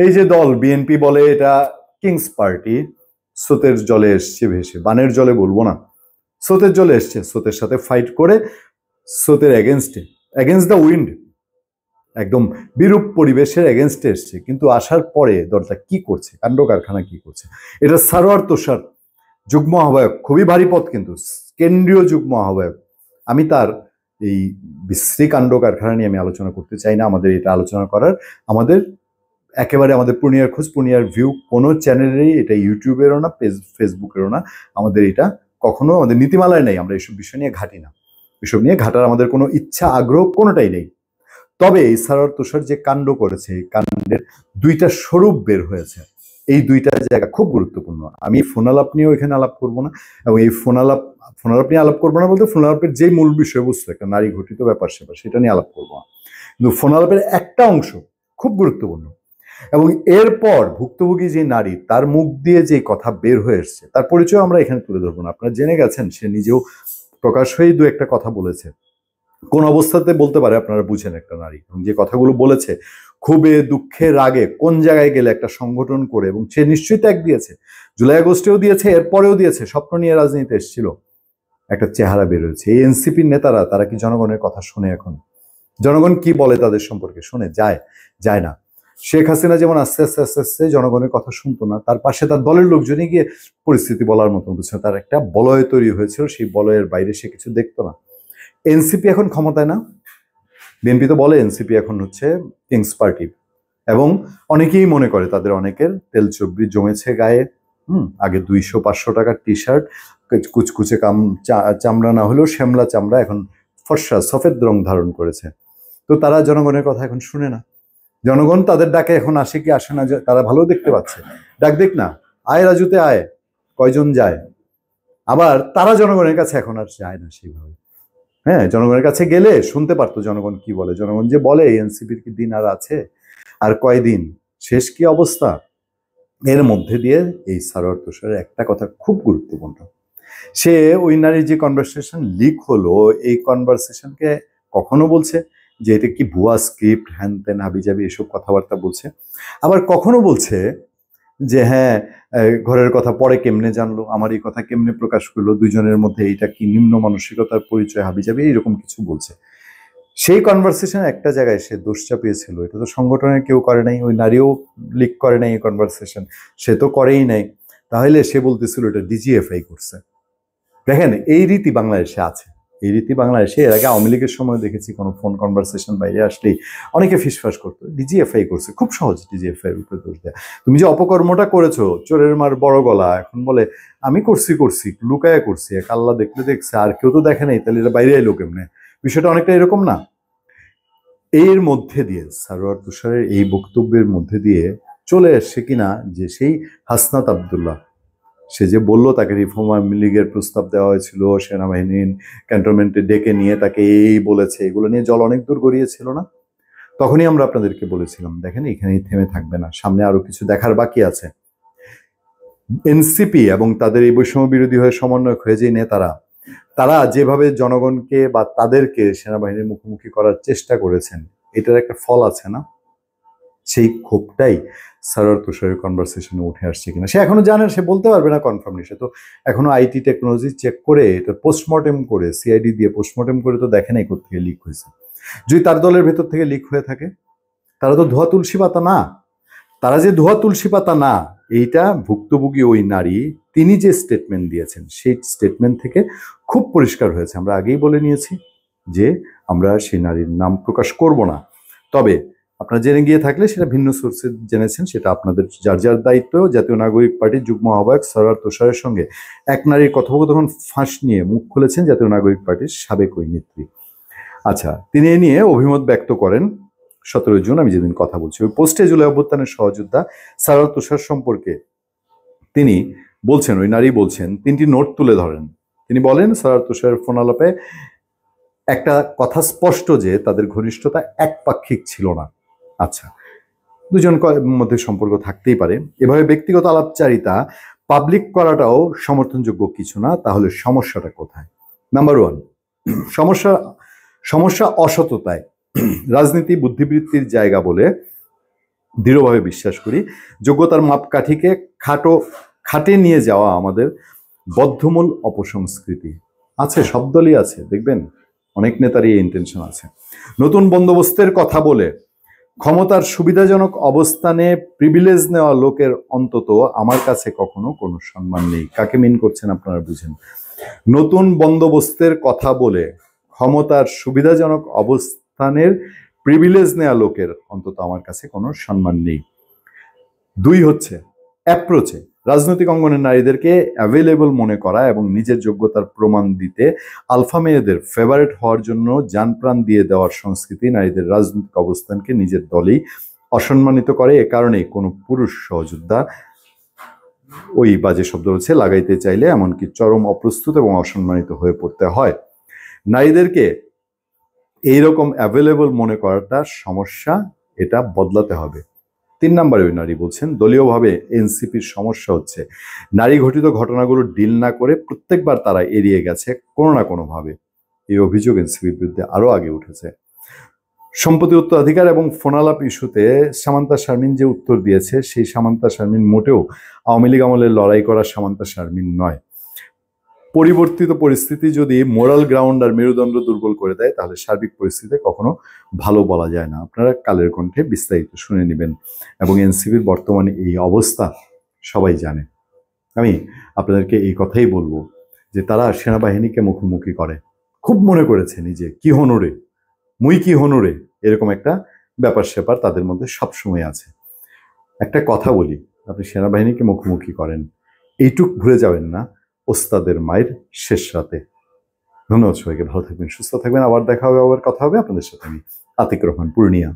এই যে দল বিএনপি বলে এটা কিংস পার্টি, স্রোতের জলে এসছে ভেসে, বানের জলে বলবো না, স্রোতের জলে এসছে, স্রোতের সাথে ফাইট করে স্রোতের এগেনস্ট দ্য উইন্ড, একদম বিরূপ পরিবেশের এগেনস্টে এসছে। কিন্তু আসার পরে দলটা কি করছে, কাণ্ড কারখানা কি করছে। এটা সারোয়ার তুষার, যুগ্ম আহ্বায়ক, খুবই ভারী পদ কিন্তু, কেন্দ্রীয় যুগ্ম আহ্বায়ক। আমি তার এই বিশ্রী কাণ্ড কারখানা নিয়ে আমি আলোচনা করতে চাই না। আমাদের এটা আলোচনা করার আমাদের একেবারে আমাদের পূর্ণিয়ার খোঁজ, পূর্ণিয়ার ভিউ কোনো চ্যানেলেরই, এটা ইউটিউবেরও না, ফেসবুকেরও না, আমাদের এটা কখনো আমাদের নীতিমালায় নেই। আমরা এইসব বিষয় নিয়ে ঘাটি না, এসব নিয়ে ঘাটার আমাদের কোনো ইচ্ছা আগ্রহ কোনোটাই নেই। তবে এই সারোয়ার তুষার যে কাণ্ড করেছে, এই কাণ্ডের দুইটা স্বরূপ বের হয়েছে। এই দুইটা জায়গা খুব গুরুত্বপূর্ণ। আমি ফোনালাপ নিয়েও এখানে আলাপ করবো না, এবং এই ফোনালাপ নিয়ে আলাপ করবো না বলতে, ফোনালাপের যে মূল বিষয়বস্তু একটা নারী ঘটিত ব্যাপার সেবার, সেটা নিয়ে আলাপ করবো না। কিন্তু ফোনালাপের একটা অংশ খুব গুরুত্বপূর্ণ, এবং এরপর ভুক্তভোগী যে নারী, তার মুখ দিয়ে যে কথা বের হয়ে এসছে, তার পরিচয় আমরা এখানে তুলে ধরবো না। আপনারা জেনে গেছেন, সে নিজেও প্রকাশ হয়ে দু একটা কথা বলেছে। কোন অবস্থাতে বলতে পারে আপনারা বুঝেন একটা নারী, এবং যে কথাগুলো বলেছে খুবই দুঃখের রাগে কোন জায়গায় গেলে একটা সংগঠন করে, এবং সে নিশ্চয়ই ত্যাগ দিয়েছে, জুলাই আগস্টেও দিয়েছে, এরপরেও দিয়েছে, স্বপ্ন নিয়ে রাজনীতিতে এসেছিল, একটা চেহারা বেরোয়েছে। এই এনসিপির নেতারা, তারা কি জনগণের কথা শুনে? এখন জনগণ কি বলে তাদের সম্পর্কে শুনে? যায় না। শেখ হাসিনা যেমন আস্তে আস্তে আস্তে আস্তে জনগণের কথা শুনতো না, তার পাশে তার দলের লোকজনই গিয়ে পরিস্থিতি বলার মতন বুঝছে, তার একটা বলয় তৈরি হয়েছিল, সেই বলয়ের বাইরে সে কিছু দেখতো না। এনসিপি এখন ক্ষমতায় না, বিএনপি তো বলে এনসিপি এখন হচ্ছে কিংস পার্টি, এবং অনেকেই মনে করে, তাদের অনেকের তেল চর্বি জমেছে গায়ে। আগে 200-500 টাকার টি শার্ট, কুচকুচে চামড়া না হলেও শ্যামলা চামড়া, এখন ফর্সা সফেদ রং ধারণ করেছে। তো তারা জনগণের কথা এখন শুনে না। জনগণ তাদের ডাকে এখন আসে কি আসে না, তারা ভালো দেখতে পাচ্ছে, ডাক দেখ না, আয় রাজুতে আয়, কয়জন যায়। আবার তারা জনগণের কাছে এখন আর যায় না সেইভাবে। হ্যাঁ, জনগণের কাছে গেলে শুনতে পারতো জনগণ কি বলে। জনগণ যে বলে এনসিপির কি দিন আর আছে, আর কয়দিন, শেষ কি অবস্থা। এর মধ্যে দিয়ে এই সারোয়ার তুষারের একটা কথা খুব গুরুত্বপূর্ণ। সে ওই নারীর যে কনভারসেশন লিক হলো, এই কনভারসেশনকে কখনো বলছে যে এটা কি ভুয়া স্ক্রিপ্ট, হ্যান ত্যান হাবিজাবি এসব কথাবার্তা বলছে। আবার কখনো বলছে যে হ্যাঁ, ঘরের কথা পরে কেমনে জানলো, আমার এই কথা কেমনে প্রকাশ করলো, দুইজনের মধ্যে এটা কি নিম্ন মানসিকতার পরিচয়, হাবিজাবি এরকম কিছু বলছে। সেই কনভারসেশন একটা জায়গায় সে দোষ চাপিয়েছিল, এটা তো সংগঠনের কেউ করে নাই, ওই নারীও লিক করে নাই এই কনভারসেশন, সে তো করেই নাই। তাহলে সে বলতেছিল এটা ডিজিএফআই করছে। দেখেন, এই রীতি বাংলাদেশে আছে, এই রীতি বাংলাদেশে এর আগে আওয়ামী লীগের সময় দেখেছি, কোনো ফোন কনভারসেশন বাইরে আসলেই অনেকে ফিসফাস করতো, ডিজিএফআই করছে। খুব সহজ ডিজিএফআই এর উপরে দোষ দেয়। তুমি যে অপকর্মটা করেছো, চোরের মার বড় গলা, এখন বলে আমি করছি লুকায়া করছি, এক আল্লাহ দেখলে দেখছে, আর কেউ তো দেখে নাই, তাহলে এটা বাইরে এলো কেমনে। বিষয়টা অনেকটা এরকম না? এর মধ্যে দিয়ে সারোয়ার তুষারের এই বক্তব্যের মধ্যে দিয়ে চলে আসছে কিনা যে সেই হাসনাত আবদুল্লাহ, সে যে বলল তাকে রিফর্ম আওয়ামী লীগের প্রস্তাব দেওয়া হয়েছিল, সেনাবাহিনীর ক্যান্টনমেন্টে ডেকে নিয়ে তাকে এই বলেছে, এগুলো নিয়ে জল অনেক দূর গড়িয়েছিল না? তখনই আমরা আপনাদেরকে বলেছিলাম, দেখেন এখানেই থেমে থাকবে না, সামনে আরো কিছু দেখার বাকি আছে। এনসিপি এবং তাদের এই বৈষম্য বিরোধী হয়ে সমন্বয়ক হয়ে যে নেতারা, তারা যেভাবে জনগণকে বা তাদেরকে সেনাবাহিনীর মুখোমুখি করার চেষ্টা করেছেন, এটার একটা ফল আছে না? সেই ক্ষোভটাই সারোয়ার তুষারের কনভারসেশনে উঠে আসছে কিনা সে এখনো জানেন, সে বলতে পারবে না কনফার্মলি। সে তো এখনো আইটি টেকনোলজি চেক করে, এটা পোস্টমর্টেম করে, সিআইডি দিয়ে পোস্টমর্টেম করে তো দেখে নাই কোথেকে লিক হয়েছে। যদি তার দলের ভেতর থেকে লিক হয়ে থাকে, তারা তো ধোয়া তুলসী পাতা না। তারা যে ধোয়া তুলসী পাতা না, এইটা ভুক্তভোগী ওই নারী, তিনি যে স্টেটমেন্ট দিয়েছেন, সেই স্টেটমেন্ট থেকে খুব পরিষ্কার হয়েছে। আমরা আগেই বলে নিয়েছি যে আমরা সেই নারীর নাম প্রকাশ করব না। তবে আপনারা জেনে গিয়ে থাকলে সেটা ভিন্ন সোর্সে জেনেছেন, সেটা আপনাদের যার যার দায়িত্ব। জাতীয় নাগরিক পার্টির যুগ্ম আহ্বায়ক সারোয়ার তুষারের সঙ্গে এক নারীর কথোপকথন ফাঁস নিয়ে মুখ খুলেছেন জাতীয় নাগরিক পার্টির সাবেক ওই নেত্রী। আচ্ছা, তিনি এ নিয়ে অভিমত ব্যক্ত করেন 17 জুন, আমি যেদিন কথা বলছি। ওই পোস্টে জুলাই অভ্যুত্থানের সহযোদ্ধা সারোয়ার তুষার সম্পর্কে তিনি বলছেন, ওই নারী বলছেন, 3টি নোট তুলে ধরেন। তিনি বলেন, সারোয়ার তুষারের ফোন আলাপে একটা কথা স্পষ্ট যে তাদের ঘনিষ্ঠতা একপাক্ষিক ছিল না। আচ্ছা, দুজন মধ্যে সম্পর্ক থাকতেই পারে, এভাবে ব্যক্তিগত আলাপচারিতা পাবলিক করাটাও সমর্থনযোগ্য কিছু না। তাহলে সমস্যাটা কোথায়? নাম্বার 1, সমস্যা অসততায়। রাজনীতি বুদ্ধিবৃত্তির জায়গা বলে দৃঢ়ভাবে বিশ্বাস করি যোগ্যতার মাপকাঠিকে খাটে নিয়ে যাওয়া আমাদের বদ্ধমূল অপসংস্কৃতি। আছে, সব দলই আছে, দেখবেন অনেক নেতারই এই ইন্টেনশন আছে। নতুন বন্দোবস্তের কথা বলে ক্ষমতার সুবিধাজনক অবস্থানে প্রিভিলেজ নেওয়া লোকের অন্তত আমার কাছে কখনো কোনো সম্মান নেই। কাকে মিন করছেন আপনারা বুঝেন। নতুন বন্দোবস্তের কথা বলে ক্ষমতার সুবিধাজনক অবস্থানের প্রিভিলেজ নেওয়া লোকের অন্তত আমার কাছে কোনো সম্মান নেই। 2 হচ্ছে অ্যাপ্রোচে রাজনৈতিক অঙ্গনের নারীদেরকে অ্যাভেলেবল মনে করা এবং নিজের যোগ্যতার প্রমাণ দিতে আলফা মেয়েদের ফেভারিট হওয়ার জন্য জানপ্রাণ দিয়ে দেওয়ার সংস্কৃতি নারীদের রাজনৈতিক অবস্থানকে নিজের দলেই অসম্মানিত করে। এ কারণে কোনো পুরুষ সহযোদ্ধা ওই বাজে শব্দ হচ্ছে লাগাইতে চাইলে এমনকি চরম অপ্রস্তুত এবং অসম্মানিত হয়ে পড়তে হয়। নারীদেরকে এইরকম অ্যাভেলেবল মনে করাটা সমস্যা, এটা বদলাতে হবে। 3 নম্বরে ওই নারী বলছেন দলীয়ভাবে এনসিপির সমস্যা হচ্ছে নারী ঘটিত ঘটনাগুলো ডিল না করে প্রত্যেকবার তারা এড়িয়ে গেছে কোনো না কোনোভাবে। এই অভিযোগ এনসিপির বিরুদ্ধে আরো আগে উঠেছে। সম্পত্তি উত্তরাধিকার এবং ফোনালাপ ইস্যুতে সামান্তা শারমিন যে উত্তর দিয়েছে, সেই সামান্তা শারমিন মোটেও আওয়ামী লীগ আমলে লড়াই করা সামান্তা শারমিন নয়। পরিবর্তিত পরিস্থিতি যদি মোরাল গ্রাউন্ড আর মেরুদণ্ড দুর্বল করে দেয় তাহলে সার্বিক পরিস্থিতিতে কখনো ভালো বলা যায় না। আপনারা কালের কণ্ঠে বিস্তারিত শুনে নেবেন। এবং এনসিপির বর্তমানে এই অবস্থা সবাই জানে। আমি আপনাদেরকে এই কথাই বলবো যে তারা সেনাবাহিনীকে মুখোমুখি করে, খুব মনে করেছে নিজে কি হনুরে, মুই কি হনুরে, এরকম একটা ব্যাপার স্যাপার তাদের মধ্যে সবসময় আছে। একটা কথা বলি, আপনি সেনাবাহিনীকে মুখোমুখি করেন, এইটুক ভুলে যাবেন না ওস্তাদের মায়ের শেষ রাতে। ধন্যবাদ সবাইকে, ভালো থাকবেন, সুস্থ থাকবেন। আবার দেখা হবে, আবার কথা হবে আপনাদের সাথে। আমি আতিক রহমান, পূর্ণিয়া।